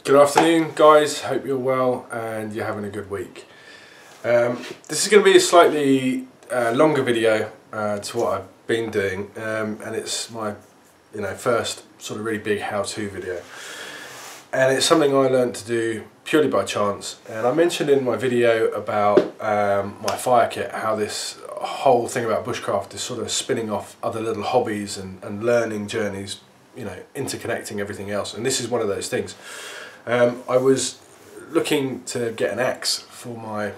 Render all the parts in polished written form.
Good afternoon guys, hope you're well and you're having a good week. This is going to be a slightly longer video to what I've been doing, and it's my first sort of really big how-to video, and it's something I learned to do purely by chance. And I mentioned in my video about my fire kit how this whole thing about bushcraft is sort of spinning off other little hobbies and learning journeys, interconnecting everything else, and this is one of those things. I was looking to get an axe for my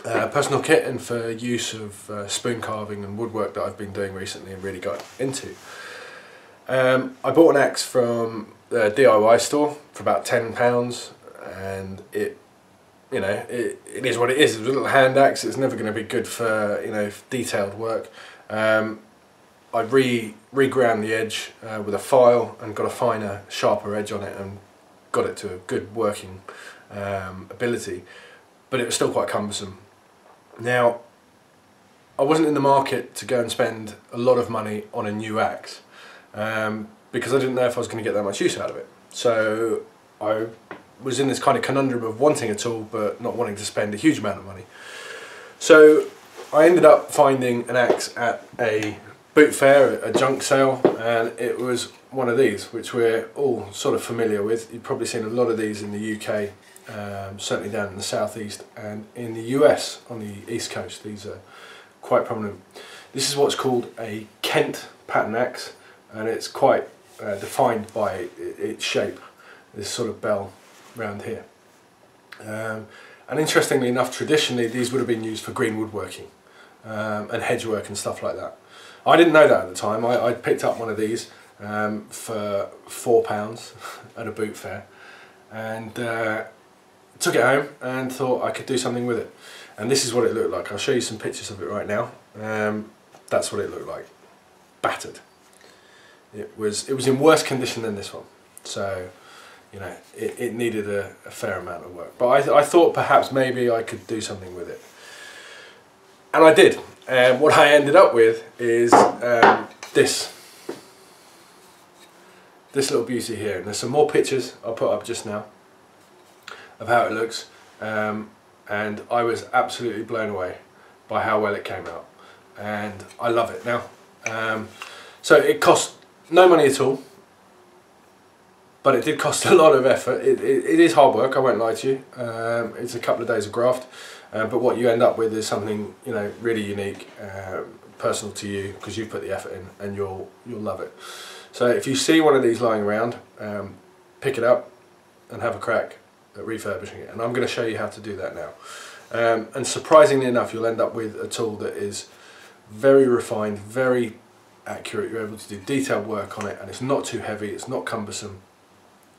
personal kit and for use of spoon carving and woodwork that I've been doing recently and really got into. I bought an axe from the DIY store for about £10, and it is what it is. It's a little hand axe. It's never going to be good for detailed work. I reground the edge with a file and got a finer, sharper edge on it and got it to a good working ability, but it was still quite cumbersome. Now, I wasn't in the market to go and spend a lot of money on a new axe because I didn't know if I was going to get that much use out of it. So I was in this kind of conundrum of wanting a tool but not wanting to spend a huge amount of money. So I ended up finding an axe at a boot fair, a junk sale, and it was one of these, which we're all sort of familiar with. You've probably seen a lot of these in the UK, certainly down in the southeast, and in the US on the east coast these are quite prominent. This is what's called a Kent pattern axe, and it's quite defined by its shape, this sort of bell round here. And interestingly enough, traditionally these would have been used for green woodworking and hedgework and stuff like that. I didn't know that at the time. I picked up one of these for £4 at a boot fair, and took it home and thought I could do something with it. And this is what it looked like. I'll show you some pictures of it right now. That's what it looked like. Battered. It was in worse condition than this one. So it needed a fair amount of work. But I thought perhaps maybe I could do something with it. And I did. And what I ended up with is this little beauty here. And there's some more pictures I'll put up just now of how it looks. And I was absolutely blown away by how well it came out. And I love it now. So it cost no money at all, but it did cost a lot of effort. It is hard work, I won't lie to you. It's a couple of days of graft. But what you end up with is something really unique, personal to you, because you've put the effort in, and you'll love it. So if you see one of these lying around, pick it up and have a crack at refurbishing it. And I'm going to show you how to do that now. And surprisingly enough, you'll end up with a tool that is very refined, very accurate. You're able to do detailed work on it, and it's not too heavy, it's not cumbersome.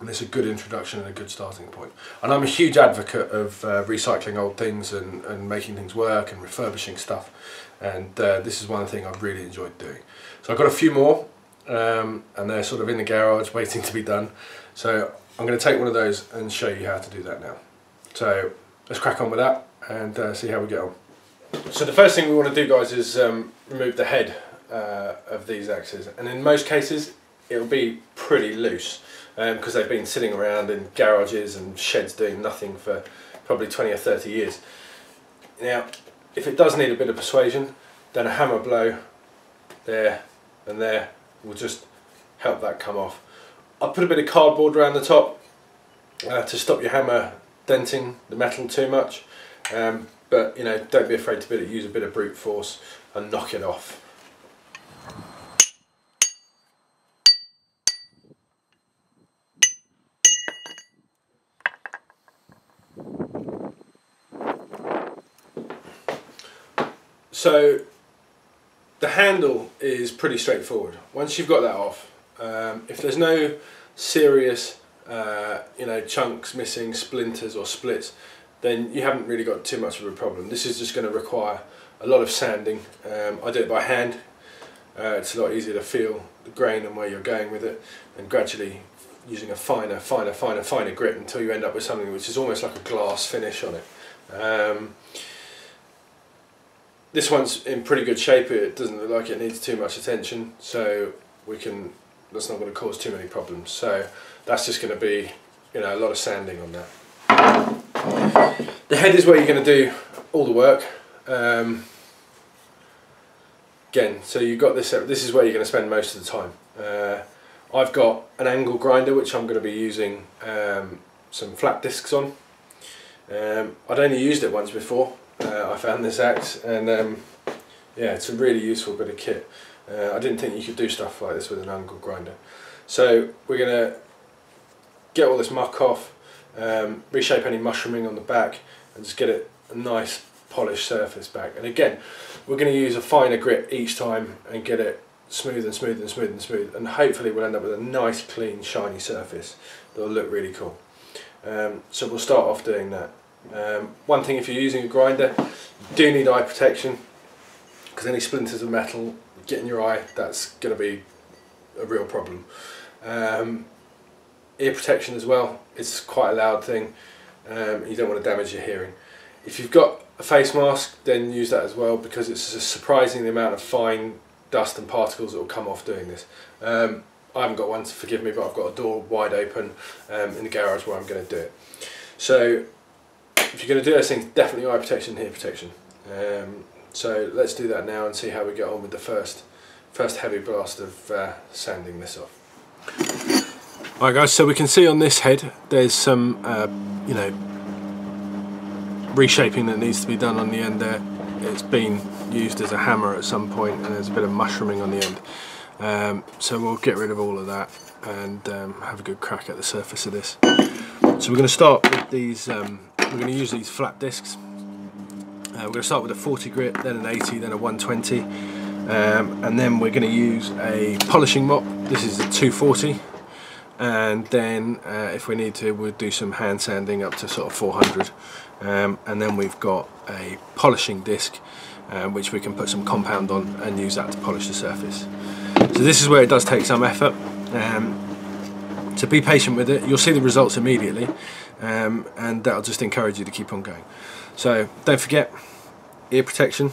And it's a good introduction and a good starting point. And I'm a huge advocate of recycling old things and making things work and refurbishing stuff. And this is one thing I've really enjoyed doing. So I've got a few more, and they're sort of in the garage waiting to be done. So I'm going to take one of those and show you how to do that now. So let's crack on with that and see how we get on. So the first thing we want to do, guys, is remove the head of these axes. And in most cases it'll be pretty loose, because they've been sitting around in garages and sheds doing nothing for probably 20 or 30 years. Now, if it does need a bit of persuasion, then a hammer blow there and there will just help that come off. I'll put a bit of cardboard around the top to stop your hammer denting the metal too much, but don't be afraid to use a bit of brute force and knock it off. So the handle is pretty straightforward. Once you've got that off, if there's no serious chunks missing, splinters or splits, then you haven't really got too much of a problem. This is just going to require a lot of sanding. I do it by hand. It's a lot easier to feel the grain and where you're going with it, and gradually using a finer grit until you end up with something which is almost like a glass finish on it. This one's in pretty good shape. It doesn't look like it needs too much attention, so that's not going to cause too many problems. So that's just going to be you know, a lot of sanding on that. The head is where you're going to do all the work. Again, so you've got this. This is where you're going to spend most of the time. I've got an angle grinder which I'm going to be using some flat discs on. I'd only used it once before. I found this axe, and yeah, it's a really useful bit of kit. I didn't think you could do stuff like this with an angle grinder. So we're going to get all this muck off, reshape any mushrooming on the back, and just get it a nice polished surface back. And again, we're going to use a finer grit each time and get it smooth and smooth and smooth and smooth, and hopefully we'll end up with a nice clean shiny surface that will look really cool. So we'll start off doing that. One thing, if you're using a grinder, you do need eye protection, because any splinters of metal get in your eye, that's going to be a real problem. Ear protection as well, it's quite a loud thing. You don't want to damage your hearing. If you've got a face mask, then use that as well, because it's a surprising amount of fine dust and particles that will come off doing this. I haven't got one, to forgive me, but I've got a door wide open in the garage where I'm going to do it. So if you're going to do those things, definitely eye protection, ear protection. So let's do that now and see how we get on with the first heavy blast of sanding this off. Alright guys, so we can see on this head there's some you know, reshaping that needs to be done on the end there. It's been used as a hammer at some point, and there's a bit of mushrooming on the end. So we'll get rid of all of that and have a good crack at the surface of this. So we're going to start with these, we're going to use these flat discs. We're going to start with a 40 grit, then an 80, then a 120, and then we're going to use a polishing mop. This is a 240, and then if we need to, we'll do some hand sanding up to sort of 400, and then we've got a polishing disc which we can put some compound on and use that to polish the surface. So this is where it does take some effort, so be patient with it. You'll see the results immediately, and that'll just encourage you to keep on going. So don't forget ear protection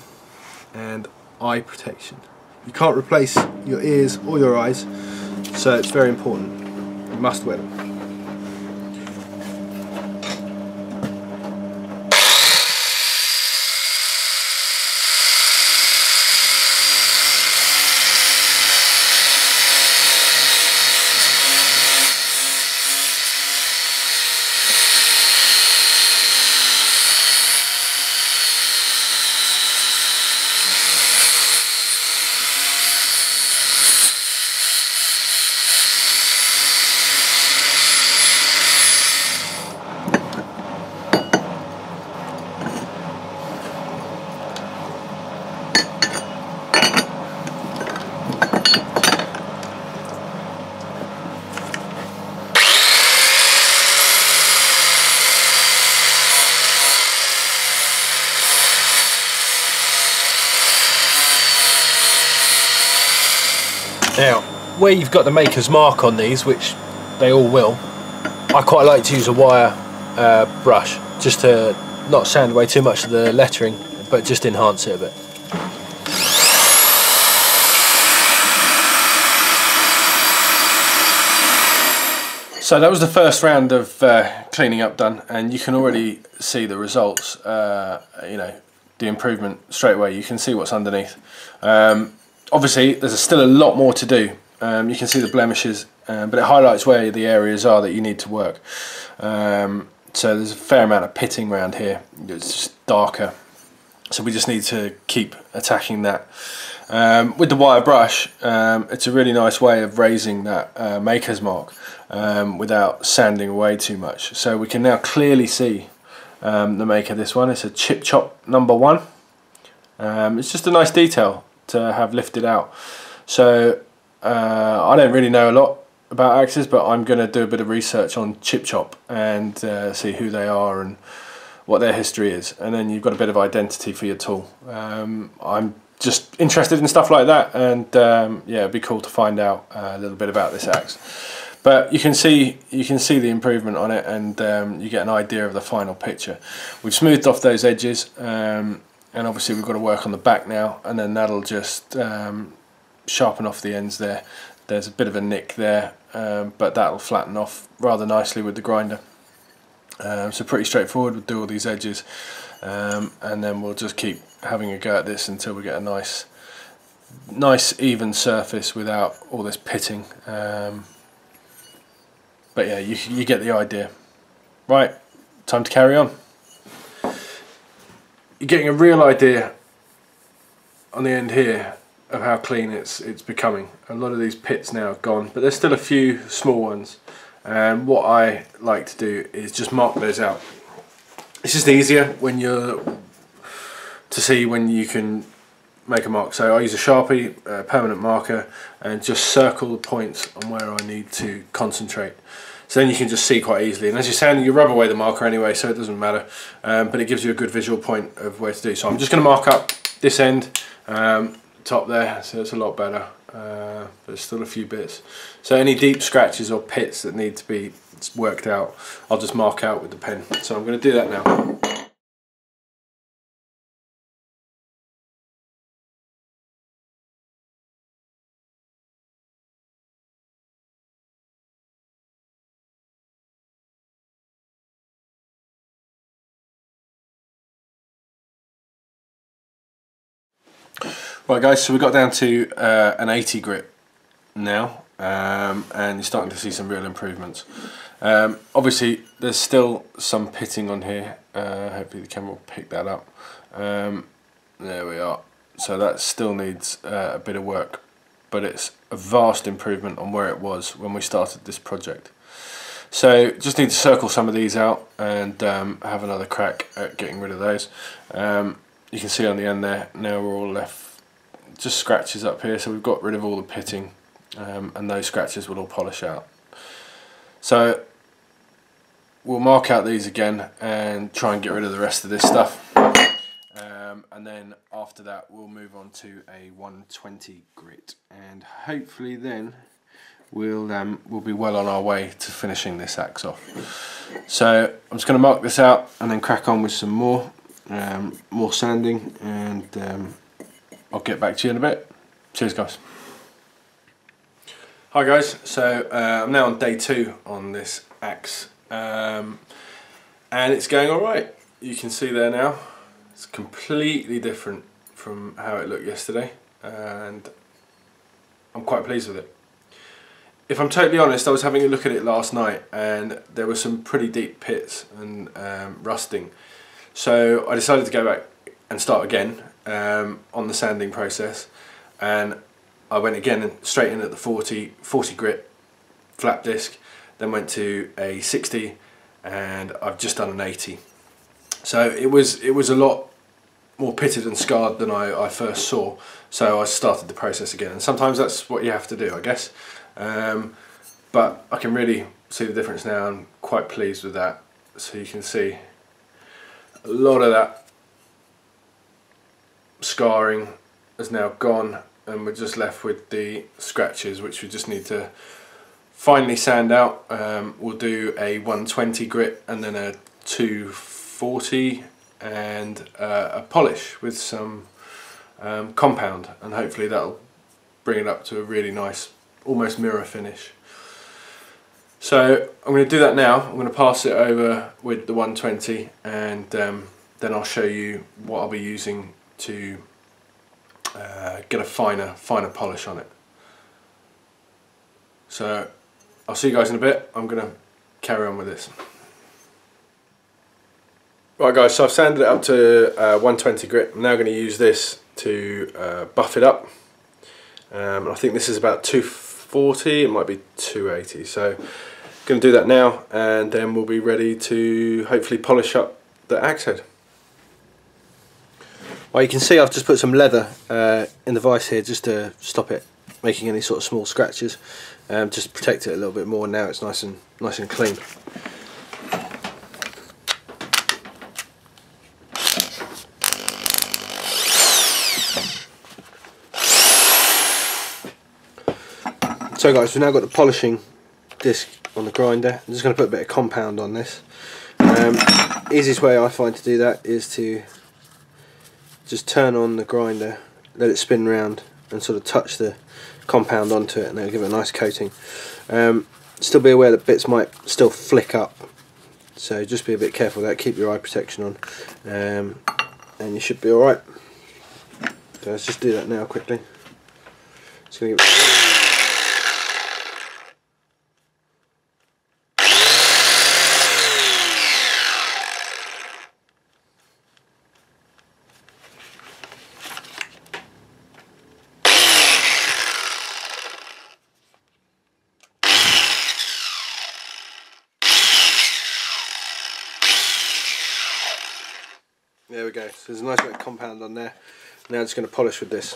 and eye protection. You can't replace your ears or your eyes, so it's very important. You must wear them. Now, where you've got the maker's mark on these, which they all will, I quite like to use a wire brush, just to not sand away too much of the lettering, but just enhance it a bit. So that was the first round of cleaning up done, and you can already see the results, you know, the improvement straight away. You can see what's underneath. Obviously there's still a lot more to do. You can see the blemishes, but it highlights where the areas are that you need to work. So there's a fair amount of pitting around here. It's just darker, so we just need to keep attacking that. With the wire brush, it's a really nice way of raising that maker's mark without sanding away too much. So we can now clearly see the make of this one. It's a chip chop number 1. It's just a nice detail to have lifted out. So I don't really know a lot about axes, but I'm going to do a bit of research on chip chop and see who they are and what their history is, and then you've got a bit of identity for your tool. I'm just interested in stuff like that, and yeah, it'd be cool to find out a little bit about this axe. But you can see the improvement on it, and you get an idea of the final picture. We've smoothed off those edges, and obviously we've got to work on the back now, and then that'll just sharpen off the ends there. There's a bit of a nick there, but that'll flatten off rather nicely with the grinder. So pretty straightforward. We'll do all these edges, and then we'll just keep having a go at this until we get a nice even surface without all this pitting. But yeah, you get the idea. Right, time to carry on. You're getting a real idea on the end here of how clean it's becoming. A lot of these pits now are gone, but there's still a few small ones. And what I like to do is just mark those out. It's just easier when you're to see when you can make a mark. So I use a Sharpie, a permanent marker, and just circle the points on where I need to concentrate. So then you can just see quite easily. And as you're sanding, you rub away the marker anyway, so it doesn't matter. But it gives you a good visual point of where to do. So I'm just going to mark up this end, top there, so it's a lot better. But there's still a few bits. So any deep scratches or pits that need to be worked out, I'll just mark out with the pen. So I'm going to do that now. Right guys, so we got down to an 80 grit now, and you're starting to see some real improvements. Obviously there's still some pitting on here, hopefully the camera will pick that up. There we are. So that still needs a bit of work, but it's a vast improvement on where it was when we started this project. So just need to circle some of these out and have another crack at getting rid of those. You can see on the end there, now we're all left just scratches up here, so we've got rid of all the pitting, and those scratches will all polish out. So we'll mark out these again and try and get rid of the rest of this stuff, and then after that we'll move on to a 120 grit, and hopefully then we'll be well on our way to finishing this axe off. So I'm just going to mark this out and then crack on with some more sanding, and I'll get back to you in a bit. Cheers guys. Hi guys, so I'm now on day 2 on this axe, and it's going alright. You can see there now, it's completely different from how it looked yesterday, and I'm quite pleased with it. If I'm totally honest, I was having a look at it last night and there were some pretty deep pits and rusting. So I decided to go back and start again on the sanding process, and I went again straight in at the 40 grit flat disc, then went to a 60, and I've just done an 80. So it was a lot more pitted and scarred than I first saw, so I started the process again, and sometimes that's what you have to do, I guess. But I can really see the difference now. I'm quite pleased with that. So you can see a lot of that scarring is now gone, and we're just left with the scratches, which we just need to finally sand out. We'll do a 120 grit and then a 240 and a polish with some compound, and hopefully that'll bring it up to a really nice, almost mirror finish. So I'm going to do that now. I'm going to pass it over with the 120, and then I'll show you what I'll be using to get a finer polish on it. So I'll see you guys in a bit. I'm going to carry on with this. Right guys, so I've sanded it up to 120 grit. I'm now going to use this to buff it up. I think this is about 240, it might be 280. So I'm going to do that now, and then we'll be ready to hopefully polish up the axe head. Well, you can see I've just put some leather in the vise here just to stop it making any sort of small scratches, just protect it a little bit more. Now it's nice and clean. So guys, we've now got the polishing disc on the grinder. I'm just going to put a bit of compound on this. Easiest way I find to do that is to just turn on the grinder, let it spin round, and sort of touch the compound onto it, and it'll give it a nice coating. Still be aware that bits might still flick up, so just be a bit careful with that. Keep your eye protection on, and you should be alright. So let's just do that now quickly. Just gonna There we go, so there's a nice bit of compound on there. Now I'm just going to polish with this.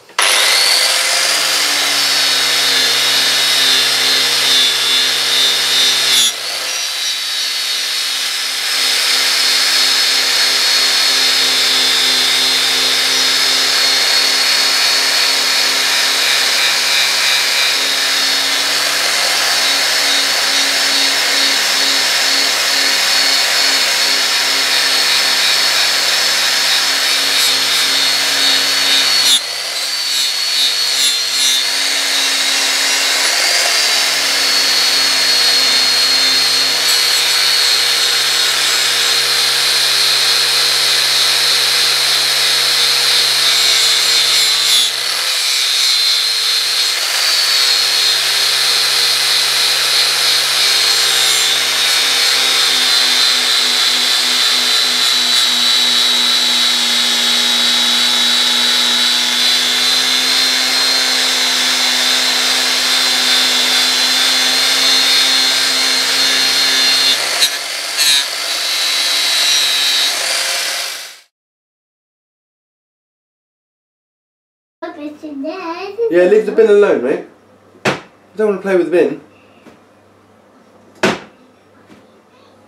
Yeah, leave the bin alone, mate. I don't want to play with the bin.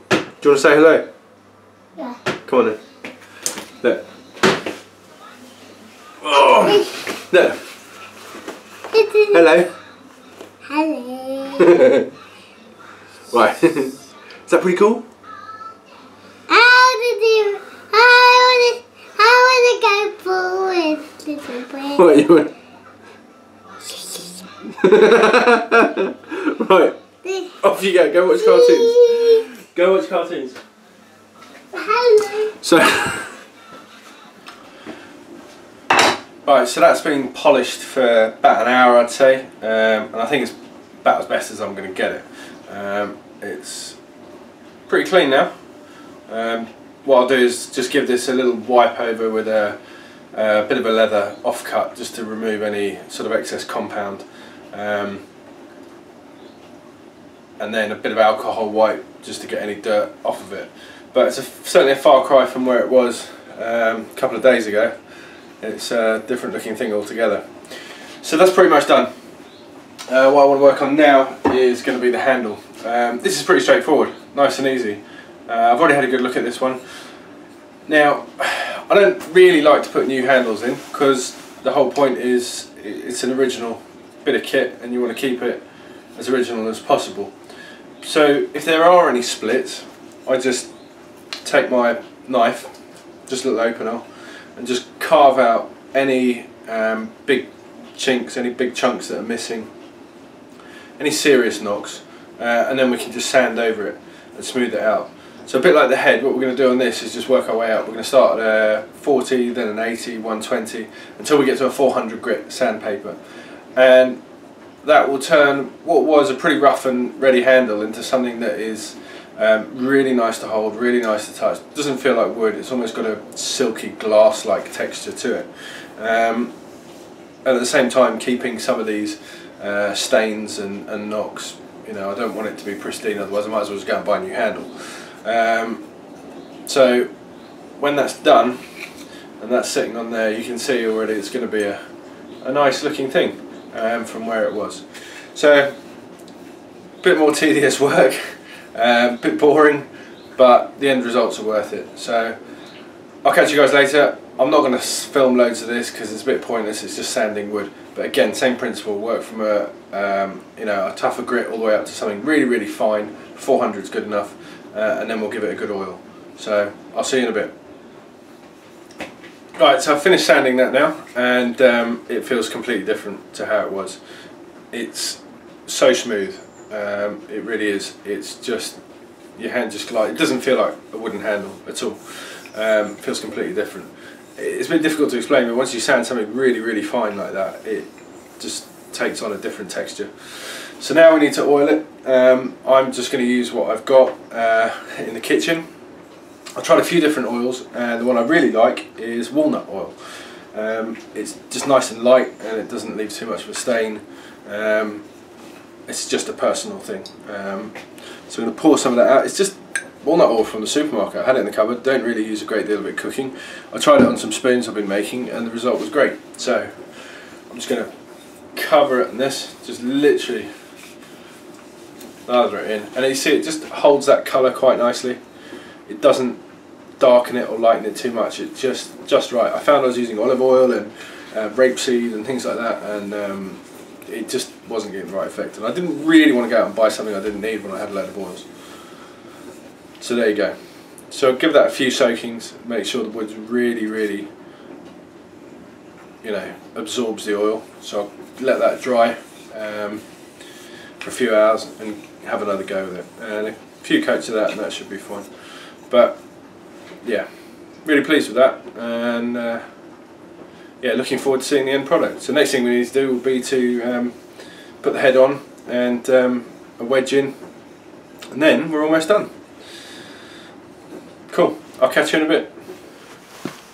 Do you want to say hello? Yeah. Come on then. Look. Oh. Look. Hello. Hello. Right. Is that pretty cool? I want to go forward, little boy. What you want? Right. Off you go. Go watch cartoons. Go watch cartoons. Hello. So. Right, so that's been polished for about an hour, I'd say, and I think it's about as best as I'm going to get it. It's pretty clean now. What I'll do is just give this a little wipe over with a bit of a leather offcut, just to remove any sort of excess compound, and then a bit of alcohol wipe just to get any dirt off of it. But it's certainly a far cry from where it was a couple of days ago. It's a different looking thing altogether. So that's pretty much done. What I want to work on now is going to be the handle. This is pretty straightforward, nice and easy. I've already had a good look at this one. Now, I don't really like to put new handles in, because the whole point is it's an original bit of kit and you want to keep it as original as possible. So if there are any splits, I just take my knife, just a little opener, and just carve out any big chinks, any big chunks that are missing, any serious knocks, and then we can just sand over it and smooth it out. So a bit like the head, what we're going to do on this is just work our way up. We're going to start at a 40, then an 80, 120, until we get to a 400 grit sandpaper. And that will turn what was a pretty rough and ready handle into something that is really nice to hold, really nice to touch. It doesn't feel like wood, it's almost got a silky glass-like texture to it. And at the same time keeping some of these stains and knocks. You know, I don't want it to be pristine, otherwise I might as well just go and buy a new handle. So when that's done and that's sitting on there, you can see already it's going to be a nice looking thing from where it was. So a bit more tedious work, a bit boring, but the end results are worth it. So I'll catch you guys later. I'm not going to film loads of this because it's a bit pointless, it's just sanding wood. But again, same principle, work from a you know, a tougher grit all the way up to something really fine. 400 is good enough, and then we'll give it a good oil. So I'll see you in a bit. Right, so I've finished sanding that now, and it feels completely different to how it was. it's so smooth. It really is. It's just, your hand just glides. It doesn't feel like a wooden handle at all. It feels completely different. It's a bit difficult to explain, but once you sand something really, really fine like that, it just takes on a different texture. So now we need to oil it. I'm just going to use what I've got in the kitchen. I tried a few different oils, and the one I really like is walnut oil. It's just nice and light, and it doesn't leave too much of a stain. It's just a personal thing. So I'm going to pour some of that out. It's just walnut oil from the supermarket. I had it in the cupboard. Don't really use a great deal of it cooking. I tried it on some spoons I've been making, and the result was great. So I'm just going to cover it in this, just literally lather it in, and you see it just holds that colour quite nicely. It doesn't darken it or lighten it too much. It's just right. I found I was using olive oil and rapeseed and things like that, and it just wasn't getting the right effect, and I didn't really want to go out and buy something I didn't need when I had a load of oils. So there you go. So I'll give that a few soakings, make sure the wood's really, really, you know, absorbs the oil. So I'll let that dry for a few hours and have another go with it, and a few coats of that, and that should be fine. But yeah, really pleased with that, and yeah, looking forward to seeing the end product. So next thing we need to do will be to put the head on and a wedge in, and then we're almost done. Cool, I'll catch you in a bit.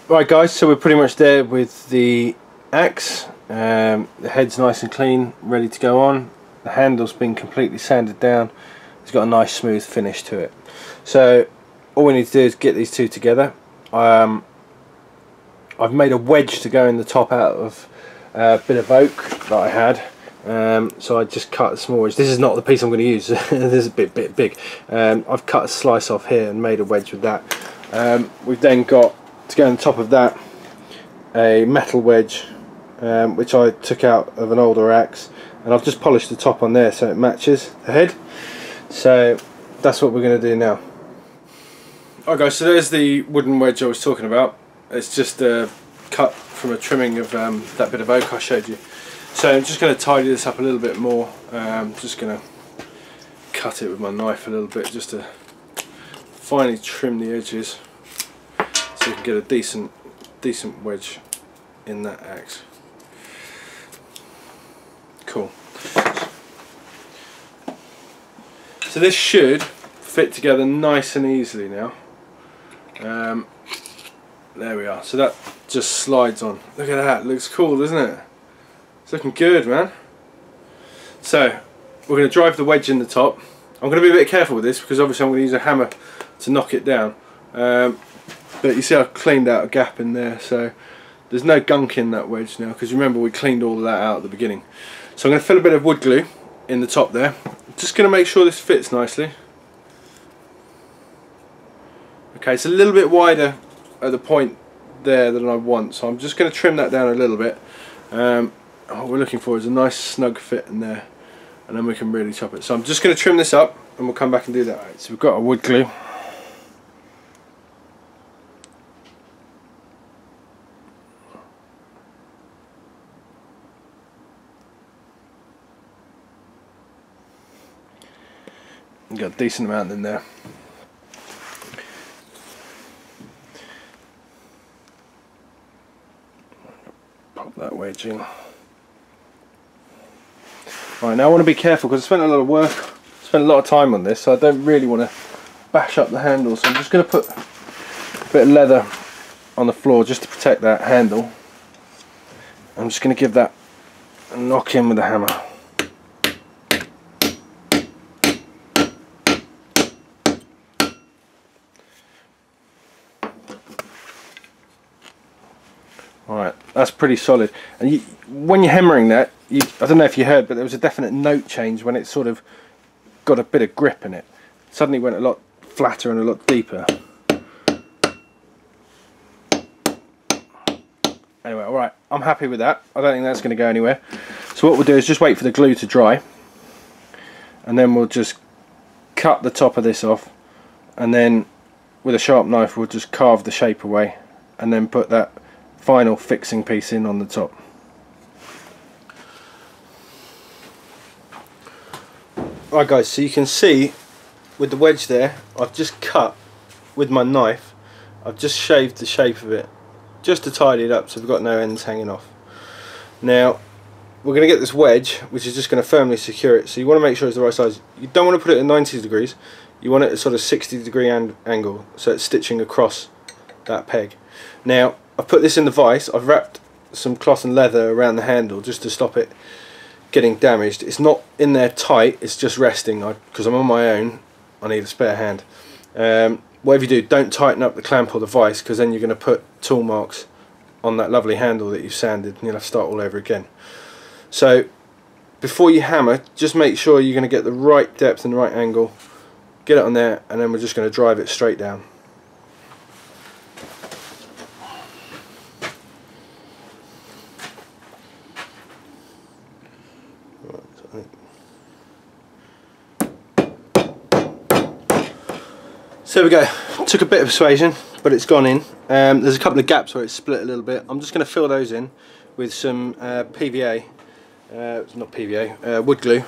Right guys, so we're pretty much there with the axe. The head's nice and clean, ready to go on. The handle's been completely sanded down. It's got a nice smooth finish to it. So all we need to do is get these two together. I've made a wedge to go in the top out of a bit of oak that I had. So I just cut a small wedge. This is not the piece I'm going to use. This is a bit big. I've cut a slice off here and made a wedge with that. We've then got to go on top of that a metal wedge, which I took out of an older axe, and I've just polished the top on there so it matches the head. So that's what we're going to do now. Alright guys, so there's the wooden wedge I was talking about. It's just cut from a trimming of that bit of oak I showed you. So I'm just going to tidy this up a little bit more. Just going to cut it with my knife a little bit just to finally trim the edges so you can get a decent wedge in that axe. Cool. So this should fit together nice and easily now. There we are. So that just slides on. Look at that. Looks cool, doesn't it? It's looking good, man. So we're going to drive the wedge in the top. I'm going to be a bit careful with this because obviously I'm going to use a hammer to knock it down. But you see I've cleaned out a gap in there, so there's no gunk in that wedge now, because remember we cleaned all of that out at the beginning. So I'm going to fill a bit of wood glue in the top there. Just going to make sure this fits nicely. Okay, it's a little bit wider at the point there than I want, so I'm just going to trim that down a little bit. What we're looking for is a nice snug fit in there, and then we can really chop it. So I'm just going to trim this up and we'll come back and do that. Right, so we've got our wood glue. We've got a decent amount in there. Pop that wedge in. Right, now I want to be careful because I spent a lot of work, spent a lot of time on this, so I don't really want to bash up the handle. So I'm just going to put a bit of leather on the floor just to protect that handle. I'm just going to give that a knock in with the hammer. Alright, that's pretty solid. And when you're hammering that, I don't know if you heard, but there was a definite note change when it sort of got a bit of grip in it. It suddenly went a lot flatter and a lot deeper. Anyway, alright, I'm happy with that. I don't think that's going to go anywhere. So what we'll do is just wait for the glue to dry, and then we'll just cut the top of this off, and then with a sharp knife we'll just carve the shape away, and then put that final fixing piece in on the top. Right guys, so you can see with the wedge there, I've just cut with my knife, I've just shaved the shape of it just to tidy it up so we've got no ends hanging off. Now we're going to get this wedge which is just going to firmly secure it, so you want to make sure it's the right size. You don't want to put it at 90 degrees, you want it at sort of 60-degree angle so it's stitching across that peg. Now I've put this in the vise, I've wrapped some cloth and leather around the handle just to stop it getting damaged. It's not in there tight, it's just resting because I'm on my own, I need a spare hand. Whatever you do, don't tighten up the clamp or the vise because then you're going to put tool marks on that lovely handle that you've sanded and you'll have to start all over again. So before you hammer, just make sure you're going to get the right depth and the right angle, get it on there, and then we're just going to drive it straight down. So there we go, took a bit of persuasion but it's gone in. There's a couple of gaps where it's split a little bit. I'm just going to fill those in with some PVA, not PVA, wood glue,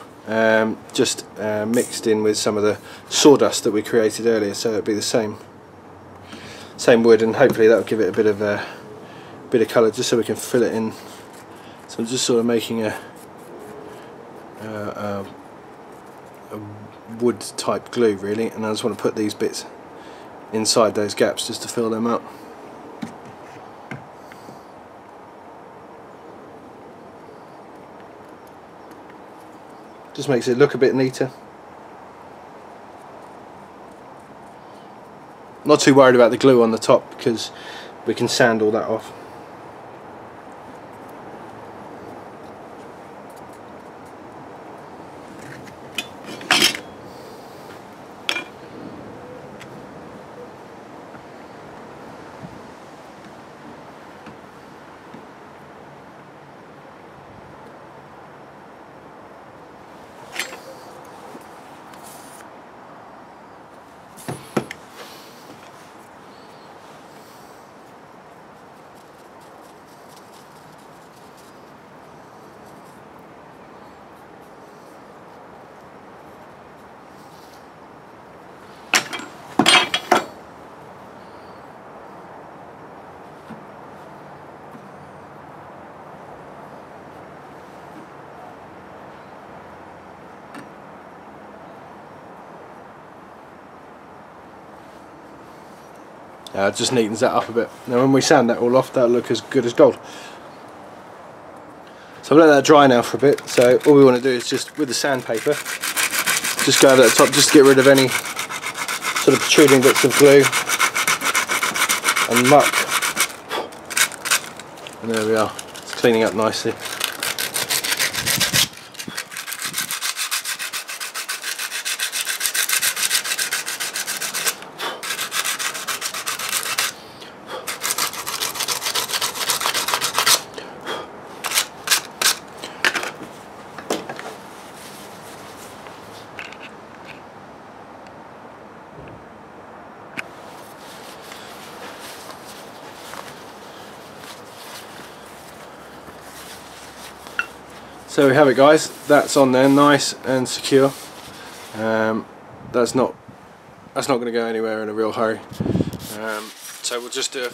just mixed in with some of the sawdust that we created earlier, so it'll be the same wood, and hopefully that'll give it a bit of colour just so we can fill it in. So I'm just sort of making a wood type glue really, and I just want to put these bits inside those gaps just to fill them up. Just makes it look a bit neater. Not too worried about the glue on the top because we can sand all that off. Just neatens that up a bit. Now when we sand that all off, that'll look as good as gold. So I've let that dry now for a bit, so all we want to do is just, with the sandpaper, just go over the top just to get rid of any sort of protruding bits of glue and muck. And there we are, it's cleaning up nicely. So we have it guys, that's on there nice and secure. That's not going to go anywhere in a real hurry. So we'll just do a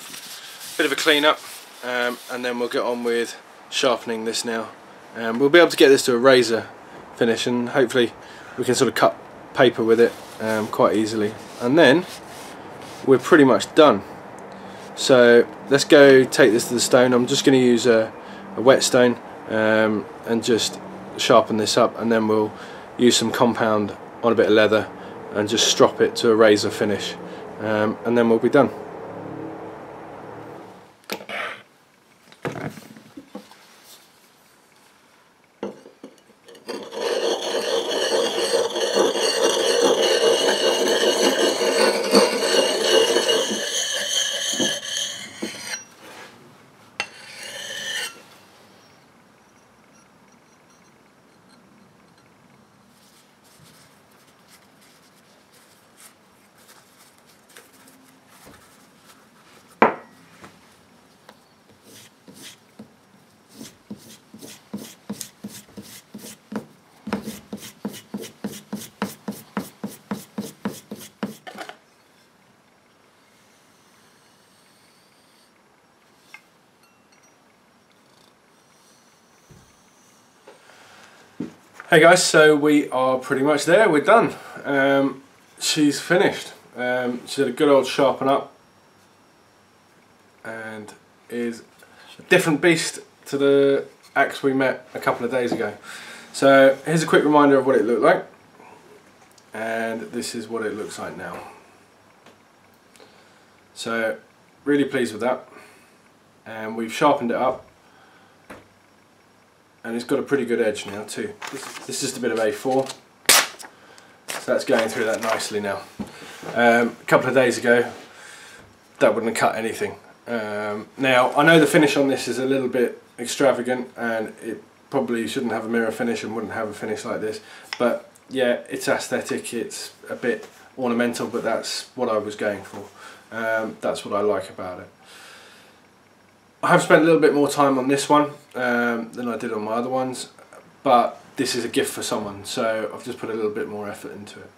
bit of a clean up and then we'll get on with sharpening this now. We'll be able to get this to a razor finish and hopefully we can sort of cut paper with it quite easily, and then we're pretty much done. So let's go take this to the stone. I'm just going to use a whetstone and just sharpen this up, and then we'll use some compound on a bit of leather and just strop it to a razor finish, and then we'll be done. Hey guys, so we are pretty much there, we're done. She's finished. She's had a good old sharpen up and is a different beast to the axe we met a couple of days ago. So here's a quick reminder of what it looked like, and this is what it looks like now. So really pleased with that, and we've sharpened it up and it's got a pretty good edge now too. This is just a bit of A4, so that's going through that nicely now. A couple of days ago that wouldn't have cut anything. Now I know the finish on this is a little bit extravagant and it probably shouldn't have a mirror finish and wouldn't have a finish like this, but yeah, it's aesthetic, it's a bit ornamental, but that's what I was going for. That's what I like about it. I have spent a little bit more time on this one than I did on my other ones, but this is a gift for someone, so I've just put a little bit more effort into it.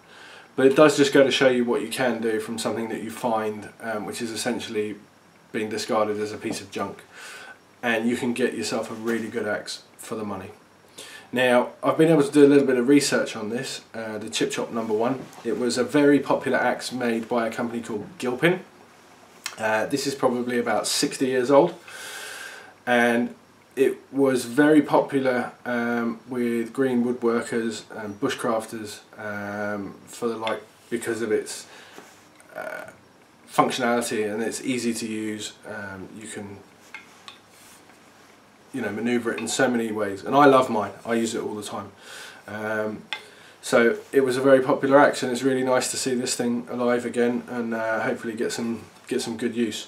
But it does just go to show you what you can do from something that you find, which is essentially being discarded as a piece of junk, and you can get yourself a really good axe for the money. Now, I've been able to do a little bit of research on this, the Chip Chop number 1. It was a very popular axe made by a company called Gilpin. This is probably about 60 years old, and it was very popular with green woodworkers and bushcrafters because of its functionality, and it's easy to use. You can maneuver it in so many ways, and I love mine. I use it all the time. So it was a very popular axe, and it's really nice to see this thing alive again, and hopefully get some good use.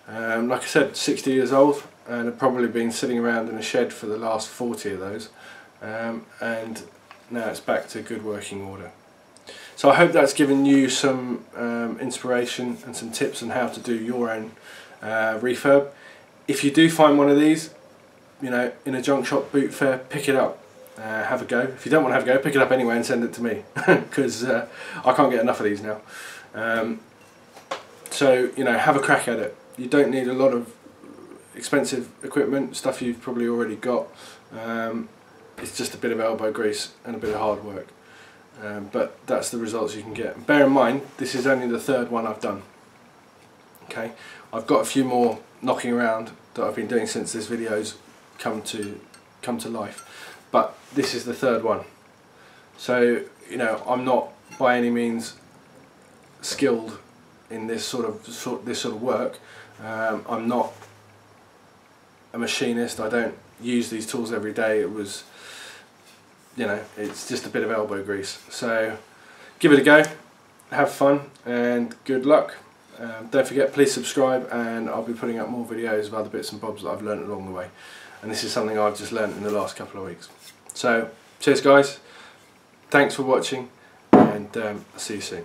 Like I said, 60 years old, and I've probably been sitting around in a shed for the last 40 of those, and now it's back to good working order. So I hope that's given you some inspiration and some tips on how to do your own refurb. If you do find one of these, in a junk shop, boot fair, pick it up, have a go. If you don't want to have a go, pick it up anyway and send it to me, because I can't get enough of these now. So have a crack at it. You don't need a lot of expensive equipment, stuff you've probably already got. It's just a bit of elbow grease and a bit of hard work, but that's the results you can get. Bear in mind, this is only the third one I've done. Okay, I've got a few more knocking around that I've been doing since this video's come to life, but this is the third one. So I'm not by any means skilled in this sort of work. I'm not a machinist. I don't use these tools every day. It was, it's just a bit of elbow grease. So give it a go, have fun, and good luck. Don't forget, please subscribe, and I'll be putting up more videos of other bits and bobs that I've learnt along the way. And this is something I've just learnt in the last couple of weeks. So cheers guys, thanks for watching, and I'll see you soon.